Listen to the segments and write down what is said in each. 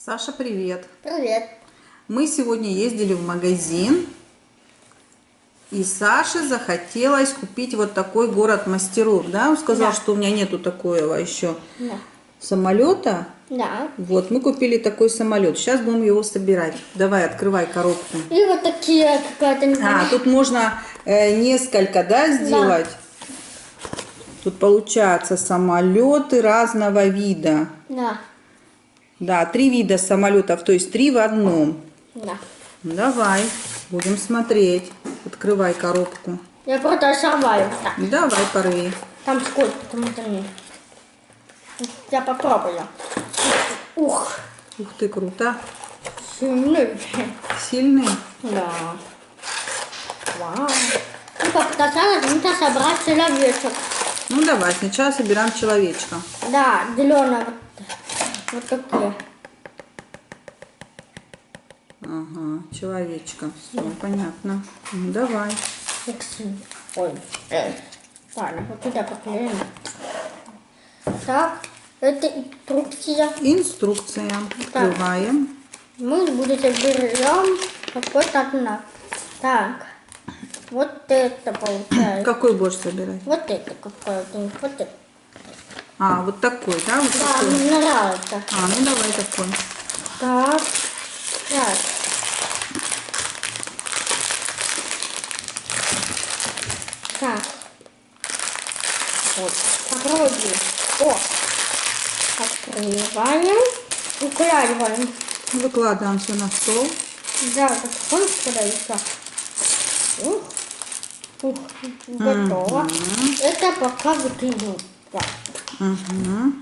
Саша, привет! Привет. Мы сегодня ездили в магазин, и Саше захотелось купить вот такой город мастеров, да? Он сказал, Да. что у меня нету такого еще Да. самолета. Да. Вот, мы купили такой самолет. Сейчас будем его собирать. Давай, открывай коробку. И вот такие какая-то... Тут можно несколько, да, сделать? Тут получается самолеты разного вида. Да. Да, 3 вида самолетов, то есть 3 в одном. Да. Давай, будем смотреть. Открывай коробку. Я просто сорваю. Так. Давай, порви. Там сколько? Там это нет. Я попробую. Ух. Ух ты, круто. Сильный. Сильный. Да. Вау. Ну, попытаться нужно собрать человечек. Ну, давай, сначала собираем человечка. Да, зеленые вот такие. Ага, человечка. Все, понятно. Ну, давай. Ой. Ладно, вот туда поклеим. Так, это инструкция. Инструкция. Открываем. Мы будете берем какой-то знак. Так, вот это получается. Какой будешь собирать? Вот это какой-то. Вот это. А, вот такой, да? Вот Да, такой. мне нравится. А, ну давай такой. Так, так. Так. Вот, попробуем. О, открываем. Укладываем. Выкладываем все на стол. Да, так он складывается. Ух, ух, готово. Это пока выкину. Так, Угу.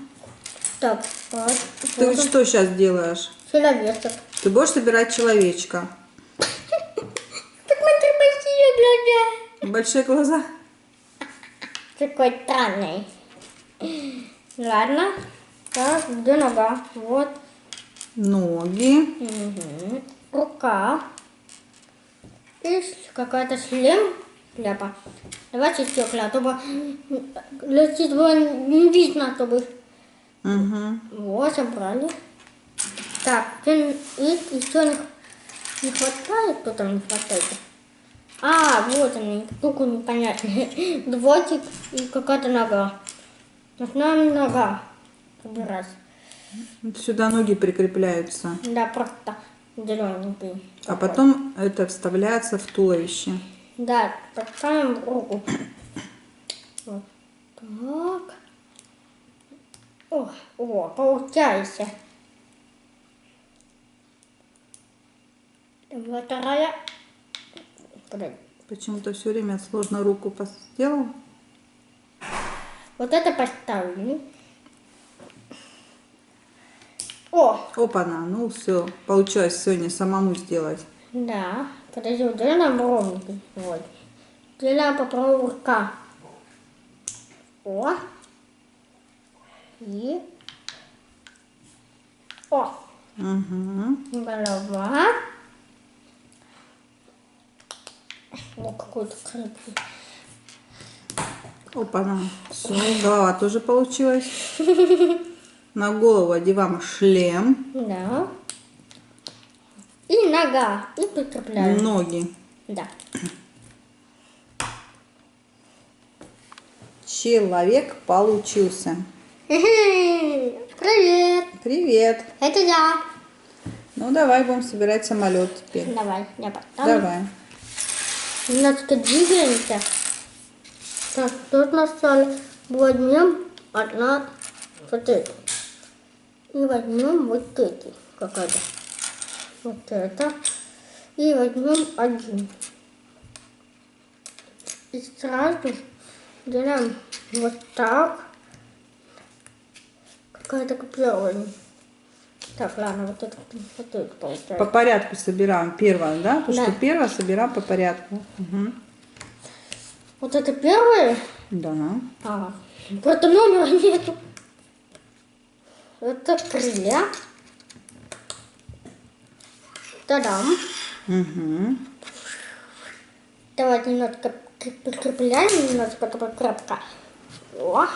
так, вот. Ты Вот что сейчас делаешь? человечек. Ты будешь собирать человечка. Посмотри, большие глаза. Большие глаза. Такой странный. Ладно. Так, где нога? Вот. Ноги. Угу. Рука. И какая-то шлем. Шляпа. Давайте стекла, чтобы летит вон не видно, чтобы. Угу. Вот, собрали. Так, и еще не хватает, кто там не хватает. А, вот они, штуку непонятный. Двойчик и какая-то нога. Нужна нога собирать. Сюда ноги прикрепляются. Да, просто зелененький. А потом это вставляется в туловище. Да, поставим в руку. Вот так. О, получается. Вот вторая. Подожди. Почему-то все время сложно руку сделал. Вот это поставили. О, Опа-на, ну все, получилось сегодня самому сделать. да. Подожди, вот делаем ровненький. Вот. Делаем попробуем рука. О. И. О. Угу. Голова. О, какой-то крепкий. Опа-на, все, голова тоже получилась. На голову одеваем шлем. Да. И нога. И прикрепляем. Ноги. Да. Человек получился. Привет. Привет. Это я. Ну давай будем собирать самолет теперь. Давай, я потом. Давай. Немножко двигаемся. Так, тут настали. Возьмем одна вот эту. И возьмем вот эти. Какая-то. Вот это. И возьмем один. И сразу делаем вот так. Какая-то первая. Так, ладно, вот это получается. По порядку собираем. Первое, да? Потому Да. что первое собираем по порядку. Угу. Вот это первое? Да. Ага. Просто номера нету. Это крылья. Та-дам. Угу. Давайте немножко прикрепляем, немножко такой крепко. О.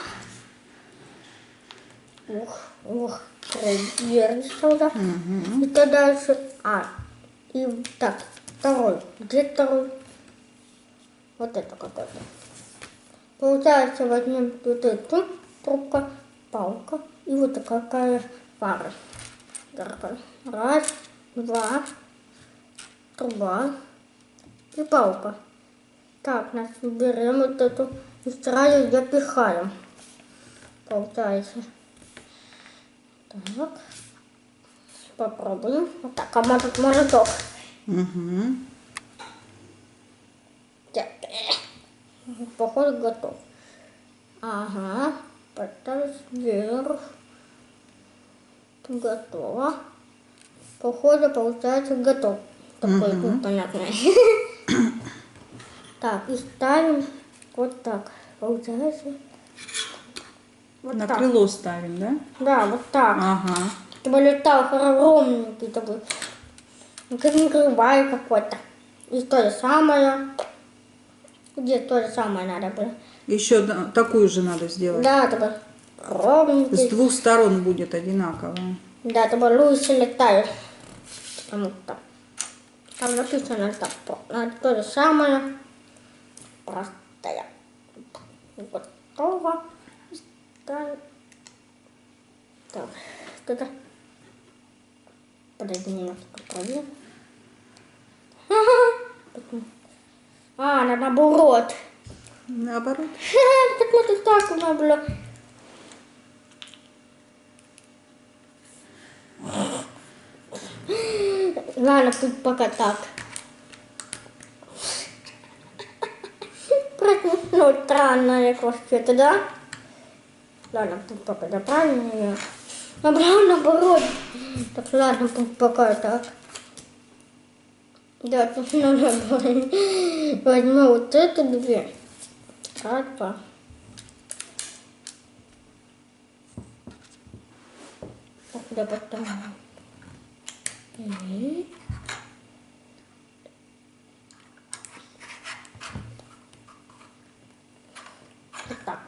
Ух, ух. Дверь сюда. И то дальше. И так, второй. Где второй? Вот это какой-то. Получается, возьмем вот эту трубка, палка и вот такая пара. Раз, два, труба и палка. Так, нас берем вот эту и сразу запихаем. Получается. Так. Попробуем. Вот так, а может молоток. Угу. Так. Походу готов. Ага. Потом вверх. Готово. Походу получается готов. Такой непонятный. Так, и ставим вот так. Получается. Вот На так. крыло ставим, да? Да, вот так. Ага. Чтобы летал огромненький такой. Как микровай какой-то. И то же самое. Где то же самое надо было. Еще такую же надо сделать. Да, такой С ровненький. двух сторон будет одинаково. Да, чтобы лучше летает. Потому что там написано так. То же самое. Просто я готово. Ставим. Так, что-то. Подожди, немножко проверим. Надо наоборот. Наоборот. Так вот и так надо было. Ладно, пусть пока так. Ну, странно, как вообще-то, да? Ладно, пусть пока да, правильно. Наоборот. Так, ладно, пусть пока так. Да, тут надо возьму вот эту дверь. Раз, два. Так, да, потом. Вот так.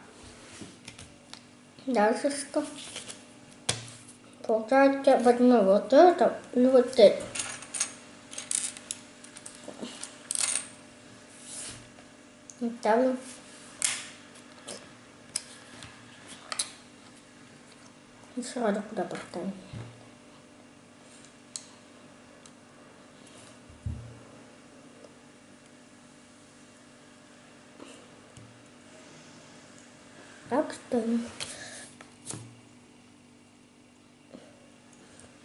Дальше что? Получается, возьму вот это и вот это. Ставлю. И сразу куда поставим. Так ставим.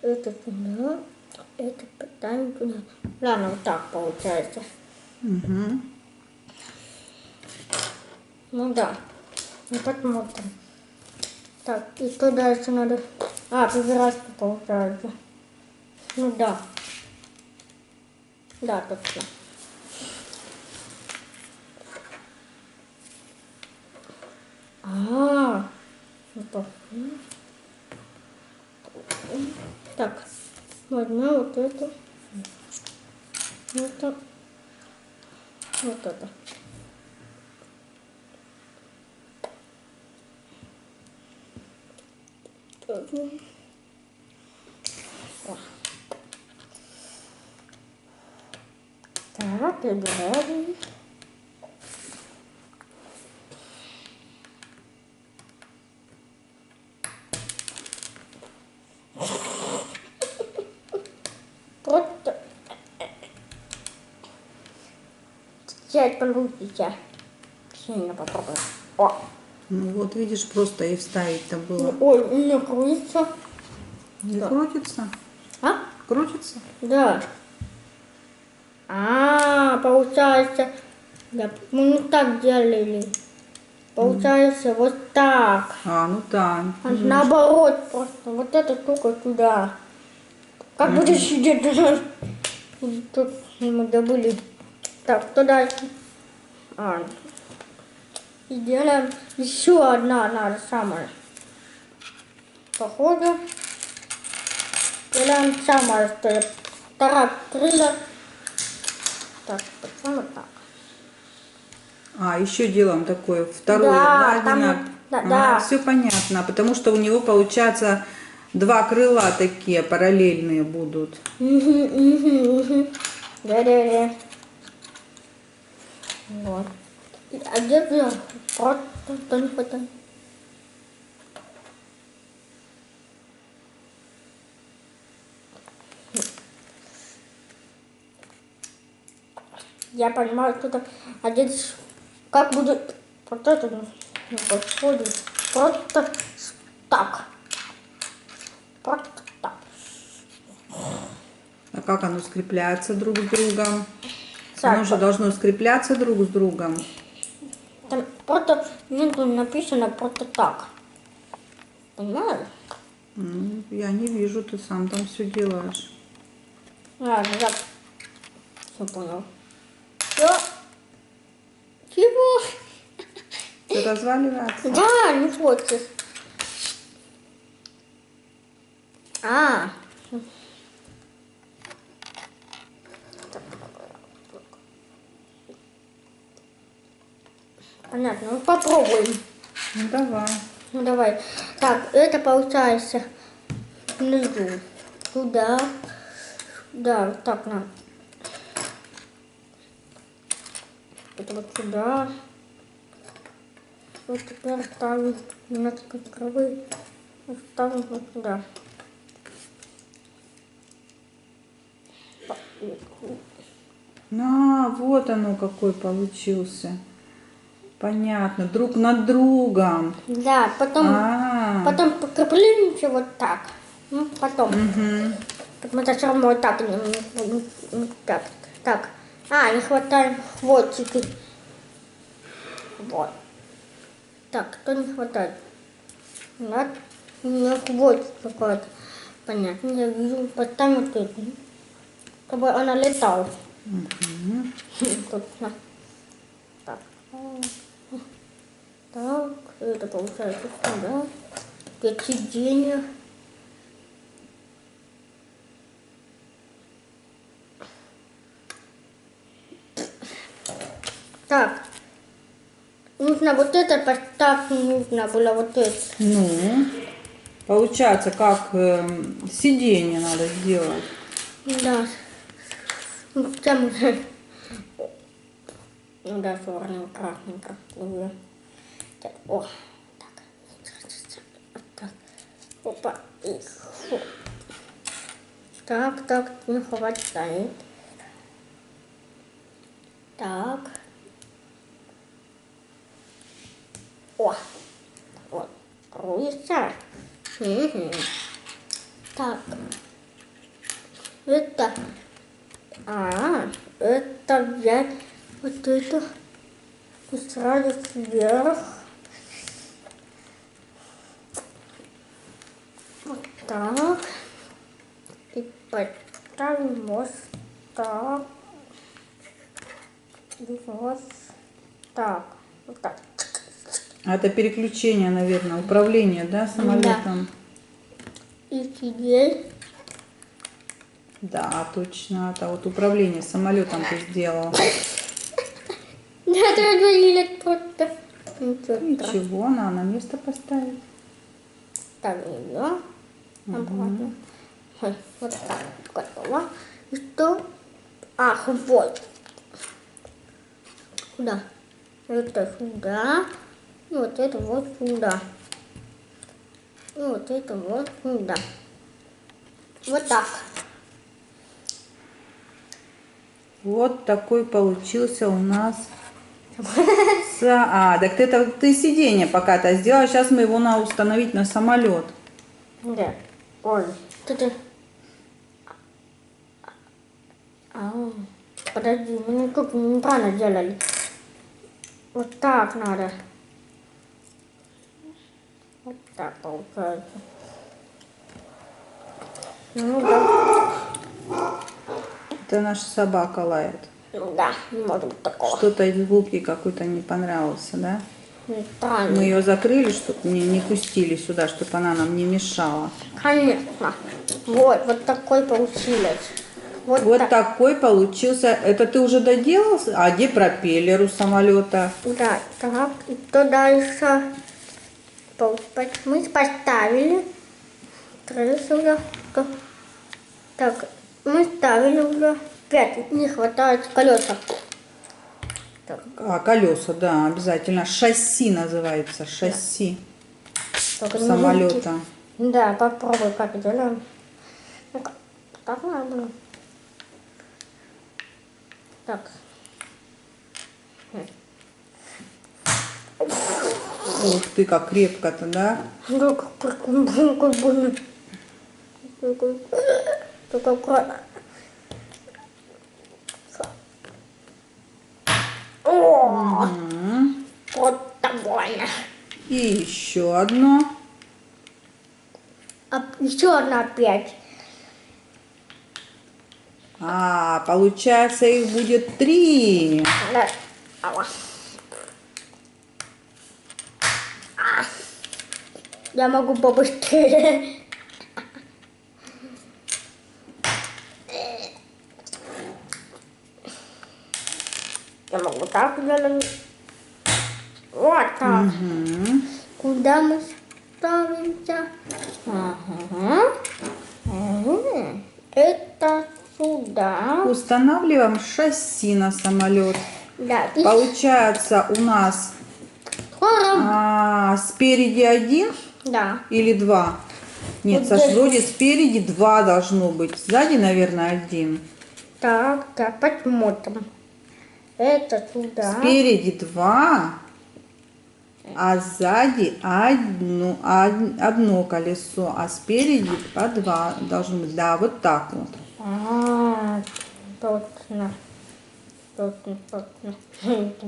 Это туда, это поставим туда. Ладно, вот так получается. Угу. Ну да. Ну посмотрим. Так, и что дальше надо? Выбирать получается. Ну да. Да, точно. Вот. Так, возьмем вот это. Это. Вот это. Так, выбираем. Просто сейчас получится. Сильно попробуем. Ну вот видишь, просто и вставить-то было. Ой, у меня крутится. Не Да. крутится? Крутится? Да. Получается, да, мы не так делали. Получается, вот так. Ну да. Наоборот, просто вот эта штука туда. Как будешь сидеть даже. Тут мы добыли. Так, туда. И делаем еще одна надо самая. Походу. Делаем самое, что я вторая крылья. Так, потом вот так. Еще делаем такое второе, Да, да, там одинаково. да. Все понятно, потому что у него получается два крыла такие параллельные будут. Да. Вот. А где вверх? Просто не хватает. Я понимаю, что так одеть, как будет вот это не подходит. Просто так. Просто так. А как оно скрепляется друг с другом? Так, Оно же должно скрепляться друг с другом. там просто внизу написано просто так. Понимаешь? Ну, я не вижу, ты сам там все делаешь. Ладно, я все понял. Все. Чего? Ты разваливается? Да, не хочешь. А. Понятно, ну попробуем. Ну давай. Ну давай. Так, это получается внизу. Туда. Да, вот так надо. Это вот сюда. Вот теперь ставим немножко травы. Ставим вот сюда. Вот оно какой получился. Понятно, друг над другом. Да, потом потом прикрепляемся вот так. Ну, потом. Потому что все равно вот так. Так. Так. А, не хватает хвостики. Вот. Так, что не хватает? Вот. У меня хвостик какой-то. Понятно, я вижу. Поставим вот это. Чтобы она летала. Тут, на. Так. Так, это получается сюда. Тут сиденье. Так. Нужно вот это поставить, нужно было вот это. Ну, получается, как сиденье надо сделать. Да. Ну, там уже. Ну да, черненько, красненько. Так, о, так. Вот так. Опа. И фу. Так, не хватает. Так. О, вот, крутится. Так. Это, это взять вот это и сразу вверх. Вот так. И поставим вот так. И вот так. Вот так. А это переключение, наверное, управление, да, самолетом? Да. И теперь... Да, точно. Это вот управление самолетом ты сделал. Да, это или просто... Ничего, надо на место поставить. Так, ее. Обратно. Вот так. Готово. И что? Ах, вот. Куда? Это сюда. И вот это вот сюда. И вот это вот сюда. Вот так. Вот такой получился у нас. Так ты сиденье пока-то сделала. Сейчас мы его надо установить на самолет. Да. Ой. Ты. Подожди, мы тут неправильно делали. Вот так надо. Вот так получается. Ну да. Это наша собака лает. Ну да, не может быть такого. Что-то из звуки какой-то не понравился, да? Неправильно. Мы ее закрыли, чтобы не пустили сюда, чтобы она нам не мешала. Конечно. Вот такой получилось. Вот такой получился. Это ты уже доделал? А где пропеллер у самолета? Да, так, и то дальше. Мы поставили. 3 уже. Так, мы ставили уже 5. Не хватает колеса. Так, А, колеса, да, обязательно. Шасси называется, шасси только самолета. Да, попробуй, как делаем. Ну-ка, так надо. Так. Ух ты, как крепко-то, да? Ну, как больно. Только аккуратно. О, вот так больно. И еще одно. А еще одна 5. А, получается, их будет 3. Да. Ала. Я могу побыстрее. Я могу так делать. Вот так. Куда мы ставимся? Ага. Это сюда. Устанавливаем шасси на самолет. Да. И Получается, у нас скоро. спереди 1 Да. или 2? Нет, Вот Саш, здесь вроде спереди 2 должно быть. Сзади, наверное, 1. Так, посмотрим. Это сюда. Спереди 2, а сзади одно колесо, а спереди по 2 должно быть. Да, вот так вот. А, точно. Точно.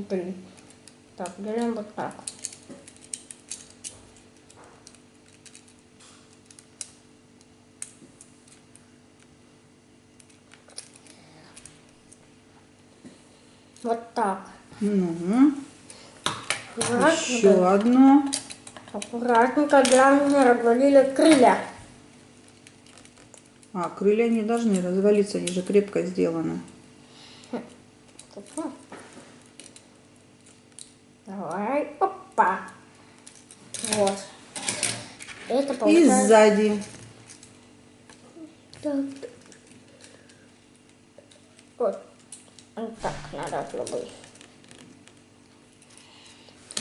Блин. Так, делаем вот так. Вот так. Ну, Аккуратненько. еще одно. Аккуратненько, главное, не развалили крылья. А, крылья не должны развалиться, они же крепко сделаны. Давай, опа. Вот. Это И получается. сзади. Так. Вот так надо сделать.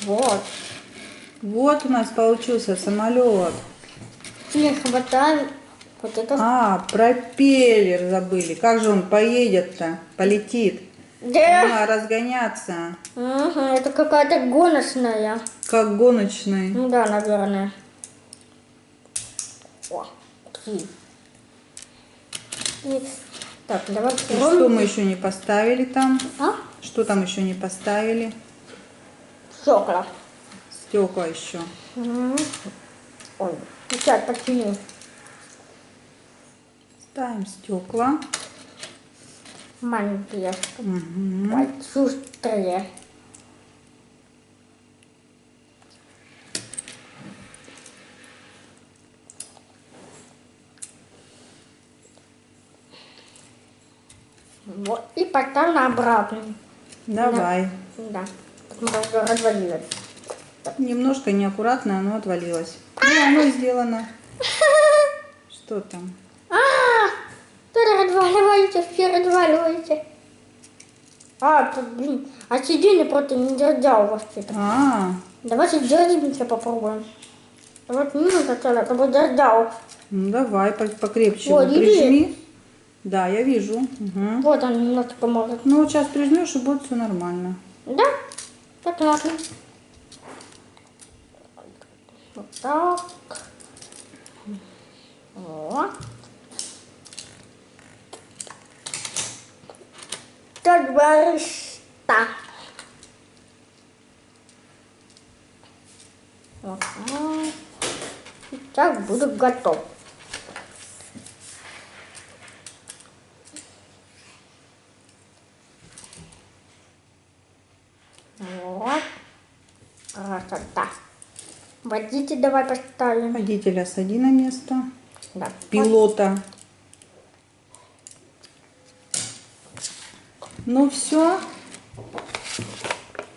Вот. Вот у нас получился самолет. Не хватает вот это. А, пропеллер забыли. Как же он поедет-то? Полетит. Да. Надо разгоняться. Ага, это какая-то гоночная. Как гоночный. Ну да, наверное. О, окей. И- Так, давай Что мы еще не поставили там? А? Что там еще не поставили? Стекла. Стекла еще. Ой, сейчас починю. Ставим стекла. Маленькие. Угу. Шустрые. Вот, и поставим обратно. Давай. Да. Потому что развалилось. Немножко неаккуратно оно отвалилось. Ну, оно сделано. Что там? Ты разваливаете, все разваливаете. Блин, а сиденье просто не держал у вас это. Давайте держимся попробуем. Вот минута целая, чтобы держал. Ну, давай, покрепче Вот, его прижми. Да, я вижу. Угу. Вот он немножко может. Ну, вот сейчас прижмешь, и будет все нормально. Да? Так, ладно. Вот так. Вот. Так, так. Вот так. Сейчас буду готов. Вот. Красота. Водитель давай поставим. Водителя сади на место. Да. Пилота. Ну все.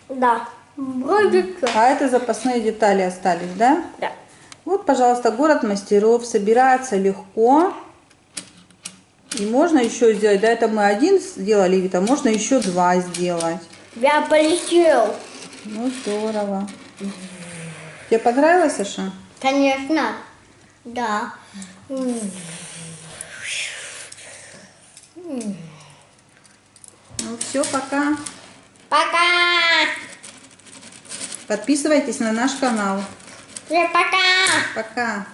Да. Вроде всё. А это запасные детали остались, да? Да. Вот, пожалуйста, город мастеров. Собирается легко. И можно еще сделать. До этого мы один сделали вид, а можно еще 2 сделать. Я полетел. Ну, здорово. Тебе понравилось, Саша? Конечно. Да. Ну, все, пока. Пока. Подписывайтесь на наш канал. Пока. Пока.